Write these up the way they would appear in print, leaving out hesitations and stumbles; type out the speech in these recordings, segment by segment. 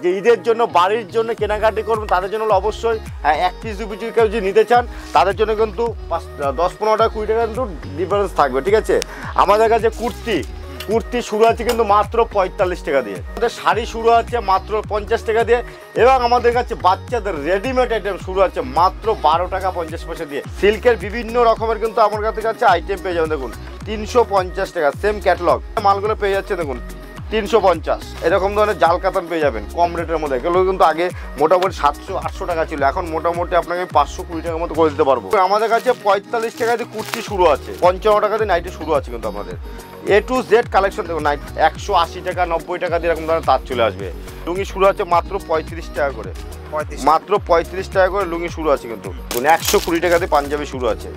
যে ঈদের জন্য বাড়ির জন্য কেনাকাটি করবেন তাদের জন্য অবশ্যই 1 পিস 2 পিস কেউ যদি নিতে চান তাদের জন্য কিন্তু 10-15 টাকা 20 টাকা কিন্তু ডিফারেন্স থাকবে, ঠিক আছে। আমাদের কাছে কুর্তি শুরু আছে কিন্তু মাত্র 45 টাকা দিয়ে, আমাদের শাড়ি শুরু আছে মাত্র 50 টাকা দিয়ে, এবং আমাদের কাছে বাচ্চাদের রেডিমেড আইটেম শুরু আছে মাত্র 12 টাকা 50 পয়সা দিয়ে। সিল্কের বিভিন্ন রকমের কিন্তু আমার কাছে আইটেম পেয়ে যাবেন, দেখুন 350 টাকা সেম ক্যাটালগ মালগুলো পেয়ে যাচ্ছে, দেখুন 350 এরকম ধরনের জাল কাতান পেয়ে যাবেন কম রেটের মধ্যে। এগুলো কিন্তু আগে মোটামুটি 700-800 টাকা ছিল, এখন মোটামুটি আপনাকে 520 টাকার মতো করে দিতে পারবো। আমাদের কাছে 45 টাকা দিয়ে কুর্তি শুরু আছে, 55 টাকা দিয়ে নাইটি শুরু আছে কিন্তু আমাদের A to Z কালেকশন। দেখুন নাইট 180 টাকা 90 টাকা দিয়ে এরকম ধরনের তার চলে আসবে। লুঙ্গি শুরু আছে মাত্র 35 টাকা করে, মাত্র 35 টাকা করে লুঙ্গি শুরু আছে কিন্তু। 120 টাকা দিয়ে পাঞ্জাবি শুরু আছে,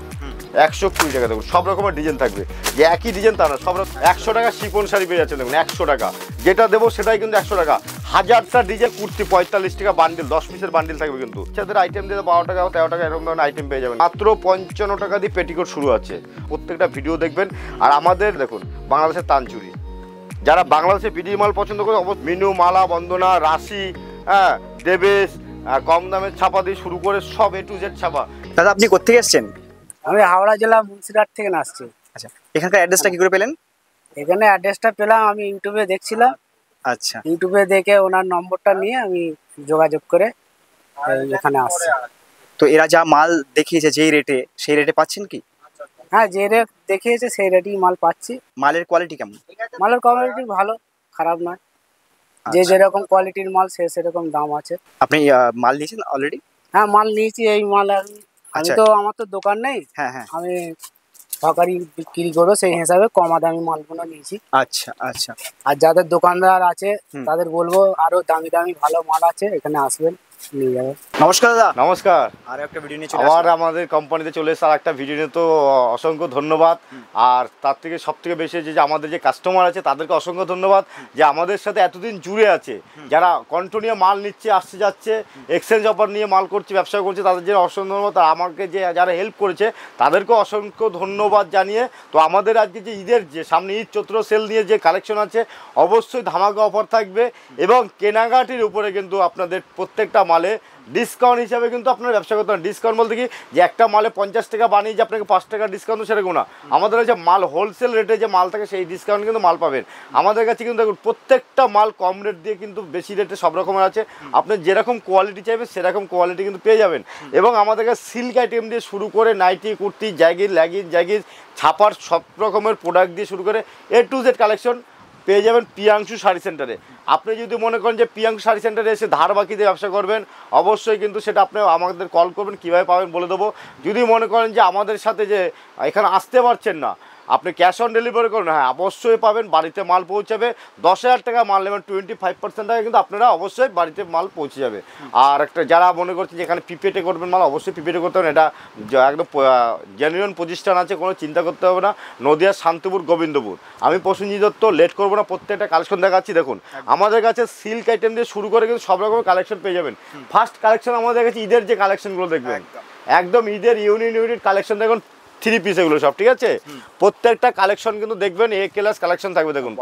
120 টাকা। দেখুন সব রকমের ডিজাইন থাকবে, যে একই ডিজাইন তা না, সব রকম। 100 টাকা শিফন শাড়ি পেয়ে যাচ্ছে, দেখুন 100 টাকা যেটা দেবো সেটাই কিন্তু 100 টাকা। 1000টা ডিজাইন কুর্তি 45 টাকা বান্ডিল, 10 পিসের বান্ডিল থাকবে কিন্তু। যাদের আইটেম দিয়ে 12 টাকা 13 টাকা এরকম ধরনের আইটেম পেয়ে যাবেন। মাত্র 55 টাকা দিয়ে পেটিকোট শুরু আছে। প্রত্যেকটা ভিডিও দেখবেন। আর আমাদের দেখুন বাংলাদেশের তানচুরি, যারা বাংলাদেশের বিডি মাল পছন্দ করে অবশ্যই মিনু, মালা, বন্দনা, রাশি, হ্যাঁ দেবেশ, কম দামের ছাপা দিয়ে শুরু করে সব A to Z ছাপা। দাদা আপনি কোথেকে এসেছেন? আমি হাওড়া জেলা মুন্সিরহাট থেকে আসছি। আচ্ছা, এখানকার অ্যাড্রেসটা কি করে পেলেন? এখানে অ্যাড্রেসটা পেলাম আমি ইউটিউবে দেখছিলাম, আচ্ছা, ইউটিউবে দেখে ওনার নম্বরটা নিয়ে আমি যোগাযোগ করে এখানে আসছি। তো এরা যা মাল দেখিয়েছে যেই রেটে, সেই রেটে পাচ্ছেন কি? হ্যাঁ, যে রেট দেখিয়েছে সেই রেটেই মাল পাচ্ছি। মালের কোয়ালিটি কেমন? মালের কোয়ালিটি ভালো, খারাপ নয়। যে যেরকম কোয়ালিটির মাল সেরকম দাম আছে। আপনি মাল নিয়েছেন অলরেডি? হ্যাঁ, মাল নিয়েছি। এই মাল আমি আচ্ছা। তো আমার তো দোকান নেই, হ্যাঁ হ্যাঁ, আমি সরকারি বিক্রি করবো, সেই হিসাবে কমা দামি মালগুলো নিয়েছি। আচ্ছা আচ্ছা। আর যাদের দোকানদার আছে তাদের বলবো আরো দামি দামি ভালো মাল আছে, এখানে আসবেন, নিয়ে যাবেন। নমস্কার দাদা। নমস্কার। আর একটা ভিডিও নিয়ে চলে আবার আসলাম। আমাদের কোম্পানিতে চলে এসে আর একটা ভিডিও নিয়ে তো অসংখ্য ধন্যবাদ। আর তার থেকে সব থেকে বেশি যে আমাদের যে কাস্টমার আছে তাদেরকে অসংখ্য ধন্যবাদ, যে আমাদের সাথে এতদিন জুড়ে আছে, যারা কন্টিনিউ মাল নিচ্ছে, আসছে যাচ্ছে, এক্সচেঞ্জ অফার নিয়ে মাল করছে, ব্যবসা করছে, তাদের জন্য অসংখ্য ধন্যবাদ। আর আমাকে যে যারা হেল্প করেছে তাদেরকেও অসংখ্য ধন্যবাদ জানিয়ে, তো আমাদের আজকে যে ঈদের যে সামনে ঈদ চৈত্র সেল নিয়ে যে কালেকশন আছে অবশ্যই ধামাকা অফার থাকবে, এবং কেনাকাটির উপরে কিন্তু আপনাদের প্রত্যেকটা মালে ডিসকাউন্ট হিসাবে কিন্তু আপনার ব্যবসা করতে পারেন। ডিসকাউন্ট বলতে কি, যে একটা মালে 50 টাকা বানিয়ে যে আপনাকে 5 টাকা ডিসকাউন্ট সেরকম না, আমাদের যে মাল হোলসেল রেটে যে মাল থাকে সেই ডিসকাউন্ট কিন্তু মাল পাবেন আমাদের কাছে। কিন্তু দেখুন প্রত্যেকটা মাল কম রেট দিয়ে কিন্তু বেশি রেটে সব রকমের আছে, আপনি যেরকম কোয়ালিটি চাইবেন সেরকম কোয়ালিটি কিন্তু পেয়ে যাবেন। এবং আমাদের কাছে সিল্ক আইটেম দিয়ে শুরু করে নাইটি, কুর্তি, জ্যাগিজ ছাপার সব রকমের প্রোডাক্ট দিয়ে শুরু করে A to Z কালেকশন পেয়ে যাবেন প্রিয়াংশু শাড়ি সেন্টারে। আপনি যদি মনে করেন যে প্রিয়াংশু শাড়ি সেন্টারে এসে ধার বাকিতে ব্যবসা করবেন, অবশ্যই কিন্তু সেটা আপনি আমাদের কল করবেন, কীভাবে পাবেন বলে দেবো। যদি মনে করেন যে আমাদের সাথে যে এখানে আসতে পারছেন না, আপনি ক্যাশ অন ডেলিভারি করুন, হ্যাঁ অবশ্যই পাবেন, বাড়িতে মাল পৌঁছাবে। 10,000 টাকা মাল নেবেন 25% টাকা কিন্তু আপনারা অবশ্যই বাড়িতে মাল পৌঁছে যাবে। আর একটা যারা মনে করছে যে এখানে পিপেটে করবেন মাল, অবশ্যই পিপেটে করতে হবে, এটা একদম জেনুইন প্রতিষ্ঠান আছে, কোনো চিন্তা করতে হবে না। নদিয়া, শান্তিপুর, গোবিন্দপুর। আমি প্রসেনজিৎ দত্ত, লেট করবো না, প্রত্যেকটা কালেকশন দেখাচ্ছি। দেখুন আমাদের কাছে সিল্ক আইটেম দিয়ে শুরু করে কিন্তু সব রকমের কালেকশন পেয়ে যাবেন। ফার্স্ট কালেকশন আমাদের কাছে ঈদের যে কালেকশনগুলো দেখবেন, একদম ঈদের ইউনিট কালেকশন দেখুন, 3 পিস এগুলো সব, ঠিক আছে। প্রত্যেকটা কালেকশন কিন্তু দেখবেন A ক্লাস কালেকশন থাকবে। দেখুন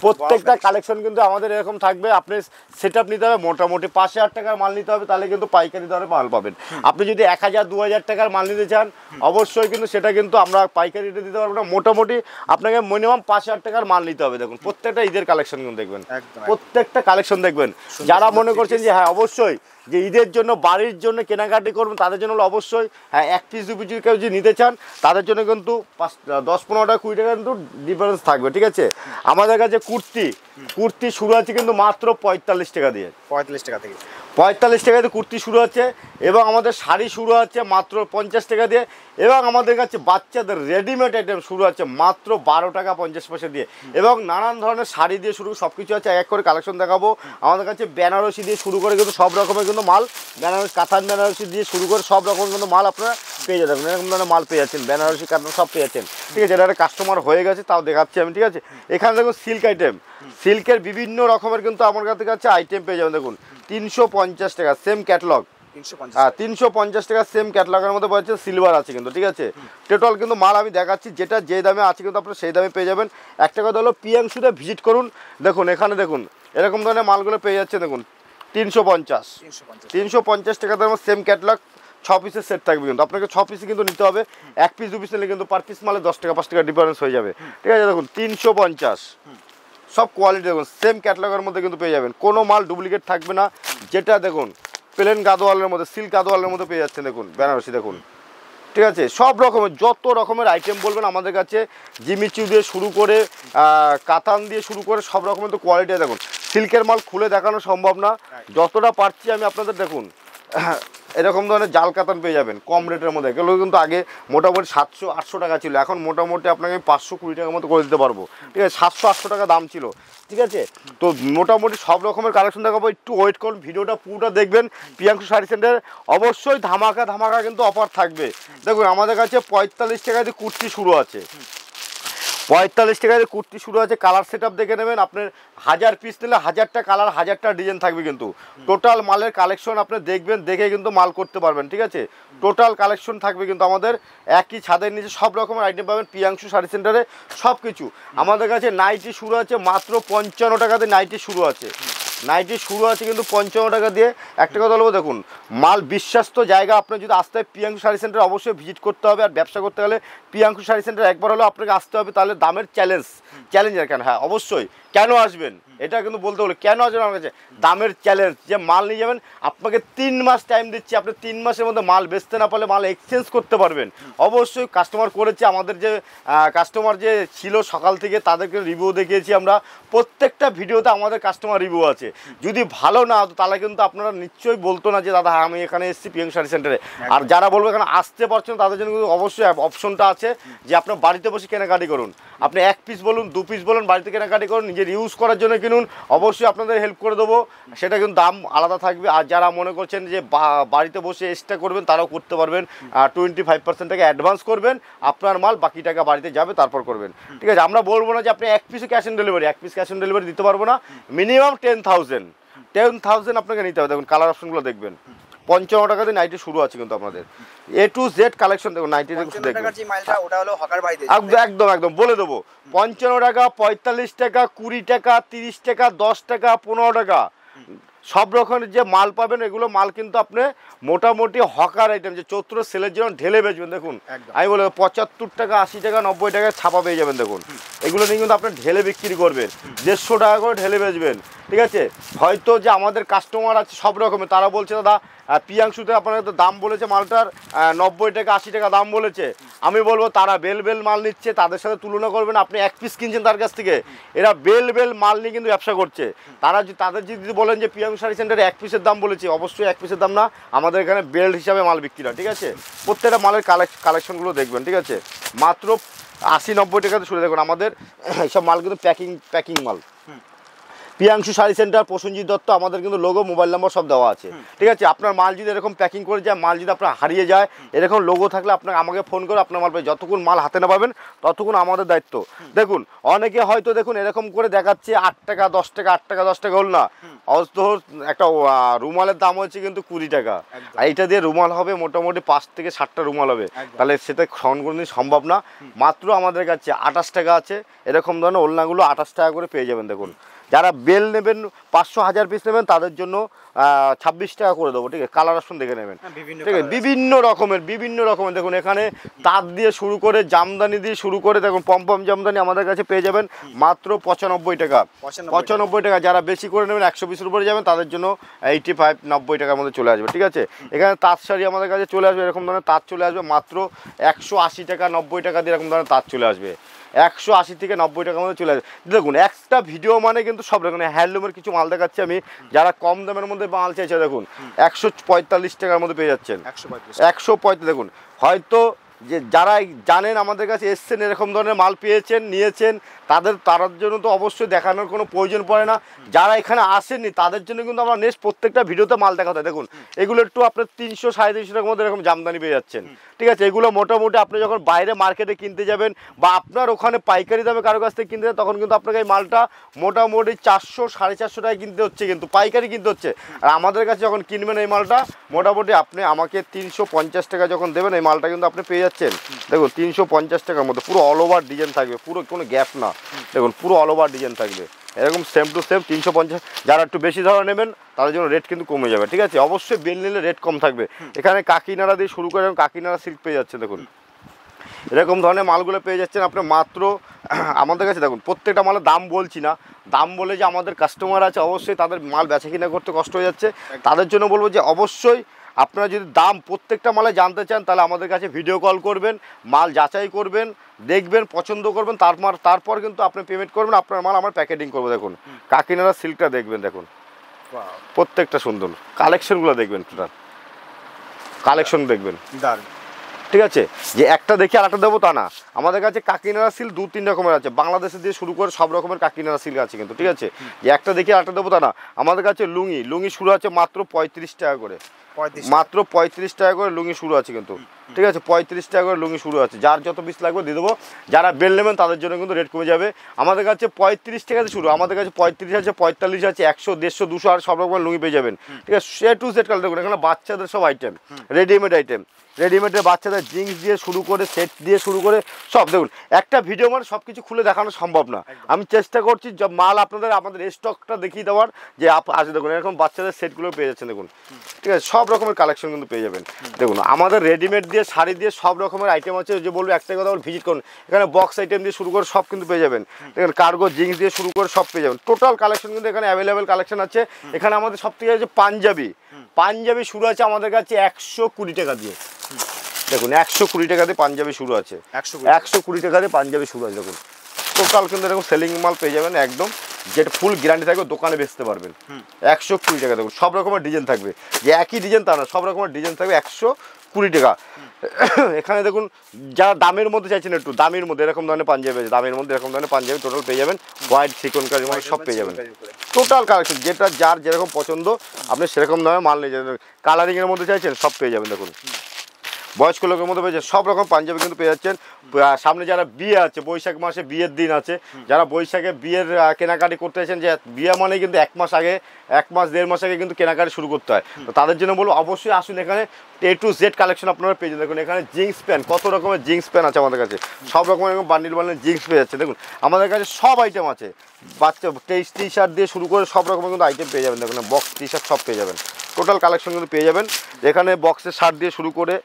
প্রত্যেকটা কালেকশন কিন্তু আমাদের এরকম থাকবে। আপনি সেট আপ নিতে হবে, মোটামুটি 5,000 টাকার মাল নিতে হবে, তাহলে কিন্তু পাইকারি দরে মাল পাবেন। আপনি যদি 1,000-2,000 টাকার মাল নিতে চান অবশ্যই কিন্তু সেটা কিন্তু আমরা পাইকারি রেটে দিতে পারবো না, মোটামুটি আপনাকে মিনিমাম 5,000 টাকার মাল নিতে হবে। দেখুন প্রত্যেকটা ঈদের কালেকশন কিন্তু দেখবেন, প্রত্যেকটা কালেকশন দেখবেন। যারা মনে করছেন যে হ্যাঁ অবশ্যই যে ঈদের জন্য বাড়ির জন্য কেনাকাটি করবেন তাদের জন্য অবশ্যই 1 পিস 2 পিস কেউ যদি নিতে চান তাদের জন্য কিন্তু 10-15 টাকা 20 টাকা কিন্তু ডিফারেন্স থাকবে, ঠিক আছে। আমাদের কাছে কুর্তি শুরু আছে কিন্তু মাত্র 45 টাকা দিয়ে, 45 টাকা থেকে 45 টাকা দিয়ে কুর্তি শুরু আছে, এবং আমাদের শাড়ি শুরু আছে মাত্র 50 টাকা দিয়ে, এবং আমাদের কাছে বাচ্চাদের রেডিমেড আইটেম শুরু আছে মাত্র 12 টাকা 50 পয়সা দিয়ে, এবং নানান ধরনের শাড়ি দিয়ে শুরু সব কিছু আছে। এক করে কালেকশন দেখাবো। আমাদের কাছে বেনারসি দিয়ে শুরু করে কিন্তু সব রকমের কিন্তু মাল, কাতান বেনারসি দিয়ে শুরু করে সব রকমের কিন্তু মাল আপনারা পেয়ে যাবেন। এরকম ধরনের মাল পেয়ে যাচ্ছেন, বেনারসি কাতান সব পেয়ে যাচ্ছেন, ঠিক আছে। এটা কাস্টমার হয়ে গেছে তাও দেখাচ্ছি আমি, ঠিক আছে। এখানে দেখুন সিল্ক আইটেম, সিল্কের বিভিন্ন রকমের কিন্তু আমার কাছে আইটেম পেয়ে যাবেন। দেখুন 350 টাকা সেম ক্যাটালগ, 350 টাকা সেম ক্যাটালগের মধ্যে পাচ্ছে, সিলভার আছে কিন্তু, ঠিক আছে। টোটাল কিন্তু মাল আমি দেখাচ্ছি, যেটা যে দামে আছে কিন্তু আপনারা সেই দামে পেয়ে যাবেন। একটা কথা হলো প্রিয়াংশুতে ভিজিট করুন। দেখুন এখানে দেখুন এরকম ধরনের মালগুলো পেয়ে যাচ্ছে দেখুন 350 350 টাকা দামের সেম ক্যাটলগ 6 পিসের সেট থাকবে, কিন্তু আপনাকে 6 পিস কিন্তু নিতে হবে। 1 পিস 2 পিস নিলে কিন্তু পার পিস মালে 10 টাকা 5 টাকা ডিফারেন্স হয়ে যাবে, ঠিক আছে। দেখুন 350 সব কোয়ালিটি দেখুন সেম ক্যাটলগের মধ্যে কিন্তু পেয়ে যাবেন, কোনো মাল ডুপ্লিকেট থাকবে না। যেটা দেখুন প্লেন গাদোয়ালের মধ্যে, সিল্ক গাদোয়ালের মধ্যে পেয়ে যাচ্ছেন দেখুন বেনারসি দেখুন, ঠিক আছে। সব রকমের যত রকমের আইটেম বলবেন আমাদের কাছে, জিমিচু দিয়ে শুরু করে কাতান দিয়ে শুরু করে সব রকমের তো কোয়ালিটি দেখুন। সিল্কের মাল খুলে দেখানো সম্ভব না, যতটা পারছি আমি আপনাদের দেখুন এরকম ধরনের জাল কাতান পেয়ে যাবেন কম রেটের মধ্যে। এগুলো কিন্তু আগে মোটামুটি 700-800 টাকা ছিল, এখন মোটামুটি আপনাকে 520 টাকার মতো করে দিতে পারবো, ঠিক আছে। 700-800 টাকা দাম ছিল, ঠিক আছে। তো মোটামুটি সব রকমের কালেকশন দেখাবো, একটু ওয়েট করুন, ভিডিওটা পুরোটা দেখবেন। প্রিয়াংশু শাড়ি সেন্টারে অবশ্যই ধামাকা ধামাকা কিন্তু অফার থাকবে। দেখুন আমাদের কাছে 45 টাকায় যে কুর্তি শুরু আছে, 45 টাকায় যে কুর্তি শুরু আছে। কালার সেট আপ দেখে নেবেন, আপনার 1000 পিস নিলে 1000টা কালার 1000টা ডিজাইন থাকবে, কিন্তু টোটাল মালের কালেকশন আপনি দেখবেন, দেখে কিন্তু মাল করতে পারবেন, ঠিক আছে। টোটাল কালেকশন থাকবে কিন্তু আমাদের একই ছাদের নিচে সব রকমের আইটেম পাবেন প্রিয়াংশু শাড়ি সেন্টারে সব কিছু। আমাদের কাছে নাইটি শুরু আছে মাত্র 55 টাকাতে, নাইটি শুরু আছে, নাইটি শুরু আছে কিন্তু 55 টাকা দিয়ে। একটা কথা বলবো দেখুন, মাল বিশ্বাস্ত জায়গা, আপনি যদি আসতে হয় প্রিয়াংশু শাড়ি সেন্টার অবশ্যই ভিজিট করতে হবে। আর ব্যবসা করতে গেলে প্রিয়াংশু শাড়ি সেন্টার একবার হলেও আপনাকে আসতে হবে, তাহলে দামের চ্যালেঞ্জার কেন, হ্যাঁ অবশ্যই কেন আসবেন এটা কিন্তু বলতে হলো, কেন আসবেন আমার কাছে, দামের চ্যালেঞ্জ। যে মাল নিয়ে যাবেন, আপনাকে 3 মাস টাইম দিচ্ছি, আপনি 3 মাসের মধ্যে মাল বেচতে না পারলে মাল এক্সচেঞ্জ করতে পারবেন। অবশ্যই কাস্টমার করেছে, আমাদের যে কাস্টমার যে ছিল সকাল থেকে তাদেরকে রিভিউ দেখিয়েছি আমরা, প্রত্যেকটা ভিডিওতে আমাদের কাস্টমার রিভিউ আছে। যদি ভালো না হতো তাহলে কিন্তু আপনারা নিশ্চয়ই বলতো না যে দাদা আমি এখানে এসেছি প্রিয়াংশু শাড়ি সেন্টারে। আর যারা বলবো এখানে আসতে পারছেন তাদের জন্য কিন্তু অবশ্যই অপশনটা আছে যে আপনার বাড়িতে বসে কেনাকাটি করুন, আপনি 1 পিস বলুন 2 পিস বলুন, বাড়িতে কেনাকাটি করুন, নিজের ইউজ করার জন্য কিনুন, অবশ্যই আপনাদের হেল্প করে দেবো। সেটা কিন্তু দাম আলাদা থাকবে। আর যারা মনে করছেন যে বাড়িতে বসে এক্সট্রা করবেন তারাও করতে পারবেন, 25% টাকা অ্যাডভান্স করবেন, আপনার মাল বাকি টাকা বাড়িতে যাবে তারপর করবেন, ঠিক আছে। আমরা বলবো না যে আপনি 1 পিসে cash on delivery, 1 piece cash on delivery দিতে পারবো না, মিনিমাম 10,000 আপনাকে নিতে হবে। দেখুন কালার অপশনগুলো দেখবেন, 55 টাকা দিয়ে নাইটি শুরু আছে কিন্তু আপনাদের A to Z কালেকশন। দেখুন নাইটি দেখুন, একদম একদম বলে দেবো 55 টাকা, 45 টাকা, 20 টাকা, 30 টাকা, 10 টাকা, 15 টাকা, সব রকমের যে মাল পাবেন এগুলো মাল কিন্তু আপনি মোটামুটি হকার আইটেম, যে চৈত্র সেলের জন্য ঢেলে বেচবেন। দেখুন আমি বলবো 75 টাকা, 80 টাকা, 90 টাকায় ছাপা পেয়ে যাবেন। দেখুন এগুলো নিয়ে কিন্তু আপনি ঢেলে বিক্রি করবেন, 150 টাকা করে ঢেলে বেচবেন, ঠিক আছে। হয়তো যে আমাদের কাস্টমার আছে সব রকমের, তারা বলছে দাদা প্রিয়াংশুতে আপনার তো দাম বলেছে মালটার 90 টাকা 80 টাকা দাম বলেছে। আমি বলবো তারা বেল মাল নিচ্ছে, তাদের সাথে তুলনা করবেন। আপনি 1 পিস কিনছেন তার কাছ থেকে, এরা বেল মাল নিয়ে কিন্তু ব্যবসা করছে। তাদের যদি বলেন যে প্রিয়াংশু শাড়ি সেন্টারে 1 পিসের দাম বলেছি, অবশ্যই 1 পিসের দাম না, আমাদের এখানে বেল্ট হিসাবে মাল বিক্রি হয়, ঠিক আছে। প্রত্যেকটা মালের কালেকশনগুলো দেখবেন, ঠিক আছে। মাত্র 80-90 টাকাতে শুরু। দেখুন আমাদের এইসব মাল কিন্তু প্যাকিং মাল। প্রিয়াংশু শাড়ি সেন্টার, প্রসেনজিৎ দত্ত, আমাদের কিন্তু লোগো মোবাইল নাম্বার সব দেওয়া আছে, ঠিক আছে। আপনার মাল যদি এরকম প্যাকিং করে যায়, মাল যদি আপনার হারিয়ে যায়, এরকম লোগো থাকলে আপনার আমাকে ফোন করে আপনার মাল পাবে, যতক্ষণ মাল হাতে না পাবেন ততক্ষণ আমাদের দায়িত্ব। দেখুন অনেকে হয়তো দেখুন এরকম করে দেখাচ্ছে 8 টাকা 10 টাকা, 8 টাকা 10 টাকা হল না, একটা রুমালের দাম হচ্ছে কিন্তু 20 টাকা, আর এইটা দিয়ে রুমাল হবে মোটামুটি 5 থেকে 7টা রুমাল হবে, তাহলে সেটা কোনোদিন সম্ভব না। মাত্র আমাদের কাছে 28 টাকা আছে, এরকম ধরনের ওলনাগুলো 28 টাকা করে পেয়ে যাবেন। দেখুন যারা বেল নেবেন 500-1000 পিস নেবেন তাদের জন্য 26 টাকা করে দেবো, ঠিক আছে। কালার অপশন দেখে নেবেন, ঠিক আছে। বিভিন্ন রকমের দেখুন এখানে তাঁত দিয়ে শুরু করে জামদানি দিয়ে শুরু করে দেখুন পম জামদানি আমাদের কাছে পেয়ে যাবেন মাত্র 95 টাকা। 95 টাকা। যারা বেশি করে নেবেন 100 পিসের উপরে যাবেন তাদের জন্য 85-90 টাকার মধ্যে চলে আসবে, ঠিক আছে। এখানে তাঁত শাড়ি আমাদের কাছে চলে আসবে, এরকম ধরনের তাঁত চলে আসবে মাত্র 180 টাকা 90 টাকা দিয়ে, এরকম ধরনের তাঁত চলে আসবে 180 থেকে 90 টাকার মধ্যে চলে আসবে। দেখুন একটা ভিডিও মানে কিন্তু সব রকম হ্যান্ডলুমের কিছু মাল দেখাচ্ছি আমি, যারা কম দামের মধ্যে মাল চাইছে দেখুন 145 টাকার মধ্যে পেয়ে যাচ্ছেন, 145। দেখুন হয়তো যে যারা জানেন আমাদের কাছে এসছেন, এরকম ধরনের মাল পেয়েছেন নিয়েছেন, তাদের জন্য তো অবশ্যই দেখানোর কোনো প্রয়োজন পড়ে না। যারা এখানে আসেননি তাদের জন্য কিন্তু আমরা নেক্সট প্রত্যেকটা ভিডিওতে মাল দেখাতে হয়। দেখুন এগুলো একটু আপনার 300-350 টাকার মধ্যে এরকম জামদানি পেয়ে যাচ্ছেন, ঠিক আছে। এগুলো মোটামুটি আপনি যখন বাইরে মার্কেটে কিনতে যাবেন বা আপনার ওখানে পাইকারি দামে কারো কাছ থেকে কিনতে যাবেন, তখন কিন্তু আপনাকে এই মালটা মোটামুটি 400-450 টাকায় কিনতে হচ্ছে, কিন্তু পাইকারি কিনতে হচ্ছে। আর আমাদের কাছে যখন কিনবেন এই মালটা মোটামুটি আপনি আমাকে 350 টাকা যখন দেবেন এই মালটা কিন্তু আপনি পেয়ে যাচ্ছেন। দেখুন 350 টাকার মধ্যে পুরো অল ওভার ডিজাইন থাকবে, পুরো কোনো গ্যাপ না। দেখুন পুরো অল ওভার ডিজাইন থাকবে, এরকম সেম টু সেম 350। যারা একটু বেশি ধরা নেবেন তাদের জন্য রেট কিন্তু কমে যাবে, ঠিক আছে। অবশ্যই বেল নিলে রেট কম থাকবে। এখানে কাকিনাড়া দিয়ে শুরু করে কাকিনাড়া সিল্ক পেয়ে যাচ্ছে দেখুন, এরকম ধরনের মালগুলো পেয়ে যাচ্ছেন আপনি মাত্র আমাদের কাছে। দেখুন প্রত্যেকটা মালের দাম বলছি না, দাম বলে যে আমাদের কাস্টমার আছে অবশ্যই তাদের মাল বেচা কিনা করতে কষ্ট হয়ে যাচ্ছে, তাদের জন্য বলবো যে অবশ্যই আপনারা যদি দাম প্রত্যেকটা মালে জানতে চান তাহলে আমাদের কাছে ভিডিও কল করবেন, মাল যাচাই করবেন, দেখবেন, পছন্দ করবেন, তারপর কিন্তু আপনি পেমেন্ট করবেন, আপনার মাল আমরা প্যাকেটিং করবো। দেখুন কাকিনাড়া সিল্কটা দেখবেন, দেখুন প্রত্যেকটা সুন্দর কালেকশনগুলো দেখবেন, টোটাল কালেকশন দেখবেন, দারুণ। ঠিক আছে। যে একটা দেখে আর একটা দেবো তা না, আমাদের কাছে কাকিনাড়া সিল্ক 2-3 রকমের আছে, বাংলাদেশে দিয়ে শুরু করে সব রকমের কাকিনাড়া সিল্ক আছে কিন্তু, ঠিক আছে। যে একটা দেখে আর একটা দেবো তা না, আমাদের কাছে লুঙ্গি শুরু আছে মাত্র 35 টাকা করে, মাত্র 35 টাকা করে লুঙ্গি শুরু আছে কিন্তু, ঠিক আছে। 35 টাকা করে লুঙ্গি শুরু আছে, যার যত পিস লাগবে দিয়ে দেবো। যারা বেল নেবেন তাদের জন্য কিন্তু রেট কমে যাবে। আমাদের কাছে 35 টাকাতে শুরু, আমাদের কাছে 35 আছে, 45 আছে, 100, 150, 200 আর সব রকমের লুঙ্গি পেয়ে যাবেন, ঠিক আছে। সে টু সেট কালার দেখুন, এখানে বাচ্চাদের সব আইটেম, রেডিমেডের বাচ্চাদের জিন্স দিয়ে শুরু করে সেট দিয়ে শুরু করে সব দেখুন। একটা ভিডিও মানে সব কিছু খুলে দেখানো সম্ভব না, আমি চেষ্টা করছি মাল আমাদের স্টকটা দেখিয়ে দেওয়ার। যে আছে দেখুন এরকম বাচ্চাদের সেটগুলো পেয়ে যাচ্ছেন দেখুন, ঠিক আছে। সব রকমের কালেকশন কিন্তু পেয়ে যাবেন দেখুন। আমাদের রেডিমেড দিয়ে শাড়ি দিয়ে সব রকমের আইটেম আছে, যে বলবো একটা কথা বলে ভিজিট করুন, এখানে বক্স আইটেম দিয়ে শুরু করে সব কিন্তু পেয়ে যাবেন, এখানে কার্গো জিন্স দিয়ে শুরু করে সব পেয়ে যাবেন। টোটাল কালেকশন কিন্তু এখানে অ্যাভেলেবেল কালেকশন আছে। এখানে আমাদের সব থেকে আছে পাঞ্জাবি শুরু আছে আমাদের কাছে 120 টাকা দিয়ে, দেখুন 120 টাকা দিয়ে পাঞ্জাবি শুরু আছে, 120 টাকা দিয়ে পাঞ্জাবি শুরু আছে দেখুন। টোটাল কিন্তু এরকম সেলিং মাল পেয়ে যাবেন একদম, যেটা ফুল গ্যারান্টি থাকবে, দোকানে বেচতে পারবেন। 120 টাকা দেখুন, সব রকমের ডিজাইন থাকবে, যে একই ডিজাইন তা না, সব রকমের ডিজাইন থাকবে 120 টাকা। এখানে দেখুন যারা দামের মধ্যে চাইছেন, একটু দামের মধ্যে এরকম ধরনের পাঞ্জাবি আছে, দামের মধ্যে এরকম ধরনের পাঞ্জাবি টোটাল পেয়ে যাবেন, হোয়াইট চিকনকারি মাল সব পেয়ে যাবেন। টোটাল কালেকশন যেটা যার যেরকম পছন্দ আপনি সেরকম ধরনের মাল নিয়ে যাবেন। কালারিংয়ের মধ্যে চাইছেন সব পেয়ে যাবেন দেখুন, বয়স্ক লোকের মধ্যে পেয়েছেন সব রকম পাঞ্জাবি কিন্তু পেয়ে যাচ্ছেন। সামনে যারা বিয়ে আছে, বৈশাখ মাসে বিয়ের দিন আছে, যারা বৈশাখে বিয়ের কেনাকাটি করতে চাইছেন, যে বিয়ে মানে কিন্তু 1 মাস আগে, 1 মাস 1.5 মাস আগে কিন্তু কেনাকাটি শুরু করতে হয়, তো তাদের জন্য বলবো অবশ্যই আসুন, এখানে A to Z কালেকশন আপনারা পেয়ে যাবেন। দেখুন এখানে জিন্স প্যান্ট, কত রকমের জিন্স প্যান্ট আছে আমাদের কাছে, সব রকমের বান্ডিল জিন্স পেয়ে যাচ্ছে দেখুন। আমাদের কাছে সব আইটেম আছে, বাচ্চা টি শার্ট দিয়ে শুরু করে সব রকমের কিন্তু আইটেম পেয়ে যাবেন। দেখুন বক্স টি শার্ট সব পেয়ে যাবেন, টোটাল কালেকশন কিন্তু পেয়ে যাবেন। এখানে বক্সের শার্ট দিয়ে শুরু করে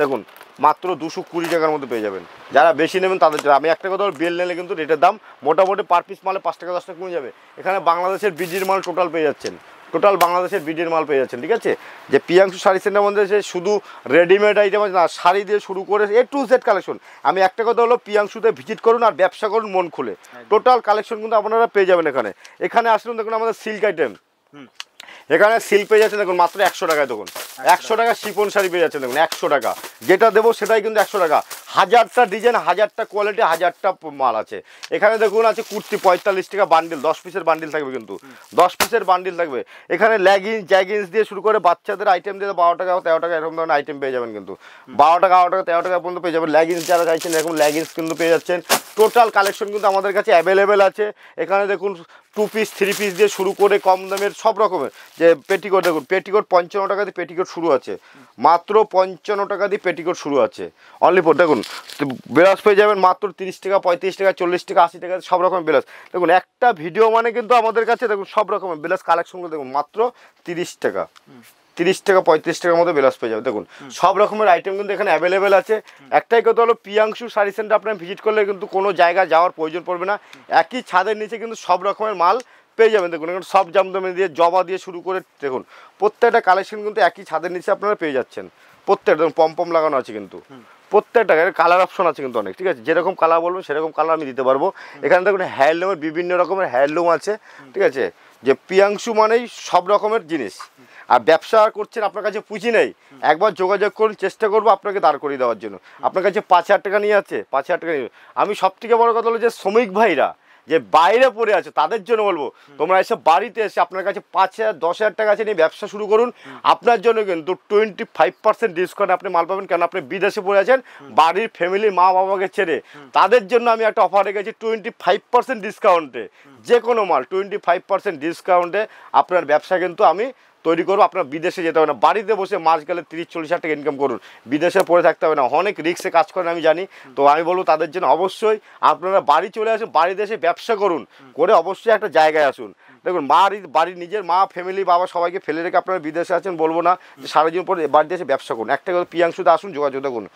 দেখুন মাত্র 220 টাকার মধ্যে পেয়ে যাবেন। যারা বেশি নেবেন তাদের জন্য আমি একটা কথা বলবো, বেল নিলে কিন্তু রেটের দাম মোটামুটি পার পিস মালে 5 টাকা 10 টাকা কমে যাবে। এখানে বাংলাদেশের বিডির মাল টোটাল পেয়ে যাচ্ছেন, টোটাল বাংলাদেশের বিডির মাল পেয়ে যাচ্ছেন, ঠিক আছে। যে প্রিয়াংশু শাড়ি সেন্টার মধ্যে শুধু রেডিমেড আইটেম আছে না, শাড়ি দিয়ে শুরু করে A to Z কালেকশন। আমি একটা কথা হলো, প্রিয়াংশুতে ভিজিট করুন আর ব্যবসা করুন মন খুলে, টোটাল কালেকশন কিন্তু আপনারা পেয়ে যাবেন। এখানে আসুন দেখুন আমাদের সিল্ক আইটেম, এখানে সিল্ক পেয়ে যাচ্ছেন দেখুন মাত্র 100 টাকায়, দেখুন 100 টাকা শিফন শাড়ি পেয়ে যাচ্ছেন দেখুন, 100 টাকা যেটা দেবো সেটাই কিন্তু 100 টাকা। 1000টা ডিজাইন, 1000টা কোয়ালিটি, 1000টা মাল আছে। এখানে দেখুন আছে কুর্তি 45 টাকা বান্ডিল, 10 পিসের বান্ডিল থাকবে কিন্তু, 10 পিসের বান্ডিল থাকবে। এখানে জ্যাগিন্স দিয়ে শুরু করে বাচ্চাদের আইটেম দিয়ে 12 টাকা 13 টাকা এরকম ধরনের আইটেম পেয়ে যাবেন কিন্তু, 12 টাকা 18 টাকা 13 টাকা পর্যন্ত পেয়ে যাবেন। লেগিংস যারা চাইছেন এরকম লেগিংস কিন্তু পেয়ে যাচ্ছেন। টোটাল কালেকশন কিন্তু আমাদের কাছে অ্যাভেলেবেল আছে। এখানে দেখুন 2 পিস 3 পিস দিয়ে শুরু করে কম দামের সব রকমের, যে পেটিকোট দেখুন, পেটিকোট 55 টাকা দিয়ে পেটিকোট শুরু আছে, মাত্র 55 টাকা দিয়ে পেটিকোট শুরু আছে অনলি ফর। দেখুন ব্লাউজ পেয়ে যাবেন মাত্র 30 টাকা 35 টাকা 40 টাকা 80 টাকা সব রকমের ব্লাউজ। দেখুন একটা ভিডিও মানে কিন্তু আমাদের কাছে দেখুন সব রকমের ব্লাউজ কালেকশনগুলো দেখুন মাত্র 30 টাকা 30 টাকা 35 টাকার মধ্যে ব্লাউজ পেয়ে যাবে। দেখুন সব রকমের আইটেম কিন্তু এখানে অ্যাভেলেবেল আছে। একটাই কথা হলো, প্রিয়াংশু শাড়ি সেন্টার আপনার ভিজিট করলে কিন্তু কোনো জায়গায় যাওয়ার প্রয়োজন পড়বে না, একই ছাদের নিচে কিন্তু সব রকমের মাল পেয়ে যাবেন। দেখুন এখন সব জামদানি দিয়ে, জবা দিয়ে শুরু করে দেখুন প্রত্যেকটা কালেকশন কিন্তু একই ছাদের নিচে আপনারা পেয়ে যাচ্ছেন। প্রত্যেকটা দেখুন পম লাগানো আছে কিন্তু, প্রত্যেকটা কালার অপশন আছে কিন্তু অনেক, ঠিক আছে। যেরকম কালার বলবো সেরকম কালার আমি দিতে পারবো। এখানে দেখুন হ্যান্ডলুমের বিভিন্ন রকমের হ্যান্ডলুম আছে, ঠিক আছে। যে প্রিয়াংশু মানেই সব রকমের জিনিস, আর ব্যবসা করছেন আপনার কাছে পুঁজি নেই, একবার যোগাযোগ করুন, চেষ্টা করবো আপনাকে দাঁড় করিয়ে দেওয়ার জন্য। আপনার কাছে 5000 টাকা নিয়ে আছে, 5000 টাকা নিয়ে। আমি সব থেকে বড় কথা হলো যে শ্রমিক ভাইরা যে বাইরে পড়ে আছে তাদের জন্য বলবো, তোমরা এসে বাড়িতে এসে আপনার কাছে 5000 10,000 টাকা আছে নিয়ে ব্যবসা শুরু করুন। আপনার জন্য কিন্তু 25% ডিসকাউন্ট আপনি মাল পাবেন, কারণ আপনি বিদেশে পড়ে আছেন, বাড়ির ফ্যামিলি মা বাবাকে ছেড়ে, তাদের জন্য আমি একটা অফার রেখেছি 25% ডিসকাউন্টে, যে কোনো মাল 25% ডিসকাউন্টে আপনার ব্যবসা কিন্তু আমি তৈরি করবো। আপনার বিদেশে যেতে হবে না, বাড়িতে বসে মাস গেলে 30-40 হাজার টাকা ইনকাম করুন, বিদেশে পড়ে থাকতে হবে না। অনেক রিস্কে কাজ করেন আমি জানি, তো আমি বলবো তাদের জন্য অবশ্যই আপনারা বাড়ি চলে আসুন, বাড়িতে এসে ব্যবসা করুন, করে অবশ্যই একটা জায়গায় আসুন। দেখুন বাড়ির নিজের মা ফ্যামিলি বাবা সবাইকে ফেলে রেখে আপনারা বিদেশে আছেন, বলবো না যে সারাদিন পর বাড়িতে এসে ব্যবসা করুন। একটা কথা, পিয়াংশুতে আসুন, যোগাযোগ করুন।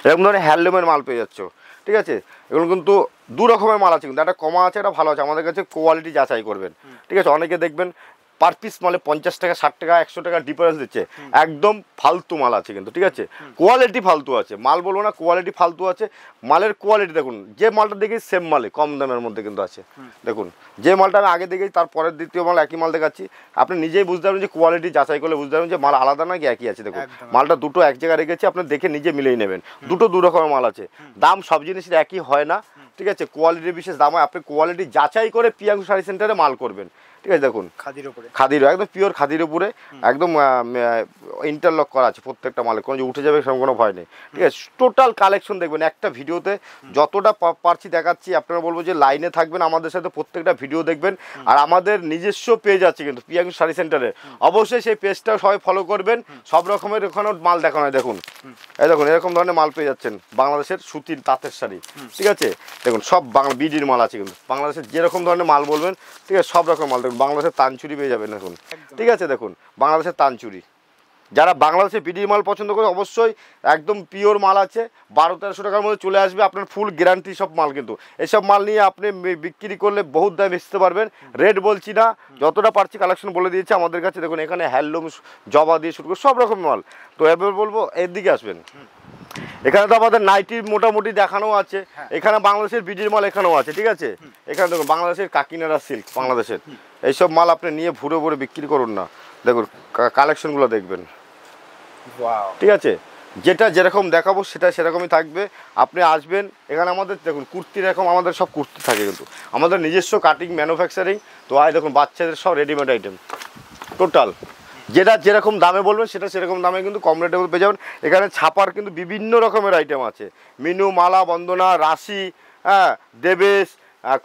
এরকম ধরনের হ্যান্ডলুমের মাল পেয়ে যাচ্ছ, ঠিক আছে। এগুলো কিন্তু দু রকমের মাল আছে, কিন্তু একটা কমা আছে, একটা ভালো আছে। আমাদের কাছে কোয়ালিটি যাচাই করবেন, ঠিক আছে। অনেকে দেখবেন পার পিস মালে 50 টাকা 60 টাকা 100 টাকা ডিফারেন্স দিচ্ছে, একদম ফালতু মাল আছে কিন্তু, ঠিক আছে। কোয়ালিটি ফালতু আছে, মাল বলবো না, কোয়ালিটি ফালতু আছে। মালের কোয়ালিটি দেখুন, যে মালটা দেখি সেম মালে কম দামের মধ্যে কিন্তু আছে। দেখুন যে মালটা আমি আগে দেখেছি তার পরের দ্বিতীয় মাল একই মাল দেখাচ্ছি, আপনি নিজেই বুঝতে পারবেন যে কোয়ালিটি যাচাই করলে বুঝতে পারবেন যে মাল আলাদা না কি একই আছে। দেখুন মালটা দুটো এক জায়গায় রেখেছি, আপনি দেখে নিজে মিলিয়ে নেবেন, দুটো দু রকমের মাল আছে। দাম সব জিনিসের একই হয় না, ঠিক আছে। কোয়ালিটির বিশেষ দাম হয়, আপনি কোয়ালিটি যাচাই করে পিয়াংশু শাড়ি সেন্টারে মাল করবেন, ঠিক আছে। দেখুন খাদির একদম পিওর খাদির উপরে একদম ইন্টারলক করা আছে প্রত্যেকটা মালে, কোনো যে উঠে যাবে সেরকম কোনো ভয় নেই, ঠিক আছে। টোটাল কালেকশন দেখবেন একটা ভিডিওতে, যতটা পারছি দেখাচ্ছি। আপনারা বলবো যে লাইনে থাকবেন আমাদের সাথে, প্রত্যেকটা ভিডিও দেখবেন। আর আমাদের নিজস্ব পেজ আছে কিন্তু পিয়াংশু শাড়ি সেন্টারে, অবশ্যই সেই পেজটা সবাই ফলো করবেন। সব রকমের ওখানে মাল দেখানো হয়। দেখুন এই দেখুন এরকম ধরনের মাল পেয়ে যাচ্ছেন, বাংলাদেশের সুতির তাঁতের শাড়ি, ঠিক আছে। দেখুন সব বাংলা বিডির মাল আছে কিন্তু, বাংলাদেশের যেরকম ধরনের মাল বলবেন, ঠিক আছে, সব রকম মাল। দেখুন বাংলাদেশের তানচুরি পেয়ে যাবেন এখন, ঠিক আছে। দেখুন বাংলাদেশের তানচুরি, যারা বাংলাদেশে বিডির মাল পছন্দ করে অবশ্যই একদম পিওর মাল আছে, 1200-1300 টাকার মধ্যে চলে আসবে, আপনার ফুল গ্যারান্টি সব মাল। কিন্তু এসব মাল নিয়ে আপনি বিক্রি করলে বহুত দামে বেচতে পারবেন। রেট বলছি না, যতটা পারছি কালেকশন বলে দিয়েছি আমাদের কাছে। দেখুন এখানে হ্যান্ডলুম জবা দিয়ে শুরু করে সব রকম মাল। তো এবার বলবো এর দিকে আসবেন, এখানে তো আমাদের নাইটি মোটামুটি দেখানো আছে, এখানে বাংলাদেশের বিডির মাল এখানেও আছে, ঠিক আছে। এখানে দেখুন বাংলাদেশের কাকিনাড়া সিল্ক, বাংলাদেশের এইসব মাল আপনি নিয়ে ভুরে ভুরে বিক্রি করুন না। দেখুন কালেকশনগুলো দেখবেন, ঠিক আছে। যেটা যেরকম দেখাবো সেটা সেরকমই থাকবে, আপনি আসবেন এখানে। আমাদের দেখুন কুর্তি এরকম আমাদের সব কুর্তি থাকে কিন্তু, আমাদের নিজস্ব কাটিং ম্যানুফ্যাকচারিং। তো আয় দেখুন বাচ্চাদের সব রেডিমেড আইটেম টোটাল, যেটা যেরকম দামে বলবেন সেটা সেরকম দামে কিন্তু কম রেটে পেয়ে যাবেন। এখানে ছাপার কিন্তু বিভিন্ন রকমের আইটেম আছে, মিনু, মালা, বন্দনা, রাশি, হ্যাঁ, দেবেশ,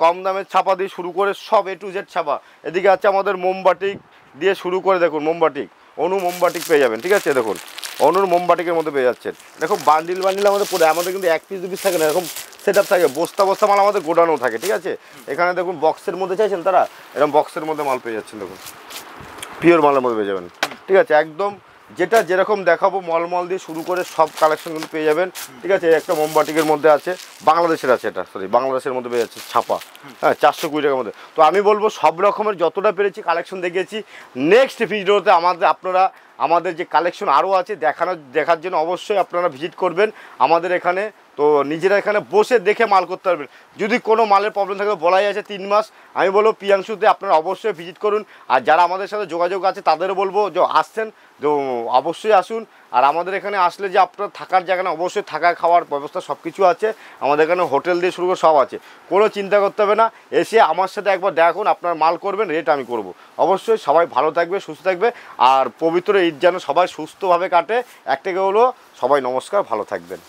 কম দামের ছাপা দিয়ে শুরু করে সব A to Z ছাপা। এদিকে আছে আমাদের মোমবাটিক দিয়ে শুরু করে, দেখুন মোমবাটিক, অনু মোমবাটিক পেয়ে যাবেন, ঠিক আছে। দেখুন অনুর মোমবাটিকের মধ্যে পেয়ে যাচ্ছেন। দেখুন বান্ডিল বান্ডিল আমাদের পরে, আমাদের কিন্তু 1 পিস 2 পিস থাকে না, এরকম সেট আপ থাকে, বস্তা বস্তা মাল আমাদের গোডানো থাকে, ঠিক আছে। এখানে দেখুন বক্সের মধ্যে চাইছেন তারা, এরকম বক্সের মধ্যে মাল পেয়ে যাচ্ছেন। দেখুন পিওর মালের মধ্যে পেয়ে যাবেন, ঠিক আছে। একদম যেটা যেরকম দেখাবো মলমল দিয়ে শুরু করে সব কালেকশন কিন্তু পেয়ে যাবেন, ঠিক আছে। একটা মোমবাটিকের মধ্যে আছে, বাংলাদেশের আছে, এটা সরি বাংলাদেশের মধ্যে পেয়ে যাচ্ছে ছাপা, হ্যাঁ, 420 টাকার মধ্যে। তো আমি বলবো সব রকমের যতটা পেরেছি কালেকশন দেখিয়েছি। নেক্সট ভিডিওতে আপনারা আমাদের যে কালেকশন আরও আছে দেখার জন্য অবশ্যই আপনারা ভিজিট করবেন আমাদের এখানে। তো নিজেরা এখানে বসে দেখে মাল করতে পারবেন। যদি কোনো মালের প্রবলেম থাকে বলাই আছে 3 মাস, আমি বলবো পিয়াংশুতে আপনারা অবশ্যই ভিজিট করুন। আর যারা আমাদের সাথে যোগাযোগ আছে তাদেরও বলবো যে আসছেন তো অবশ্যই আসুন। আর আমাদের এখানে আসলে যে আপনার থাকার জায়গা না, অবশ্যই থাকা খাওয়ার ব্যবস্থা সব কিছু আছে আমাদের এখানে, হোটেল দিয়ে শুরু করে সব আছে, কোনো চিন্তা করতে হবে না। এসে আমার সাথে একবার দেখুন, আপনার মাল করবেন, রেট আমি করব। অবশ্যই সবাই ভালো থাকবে, সুস্থ থাকবে। আর পবিত্র ঈদ যেন সবাই সুস্থভাবে কাটে। একটাকে হলো সবাই নমস্কার, ভালো থাকবেন।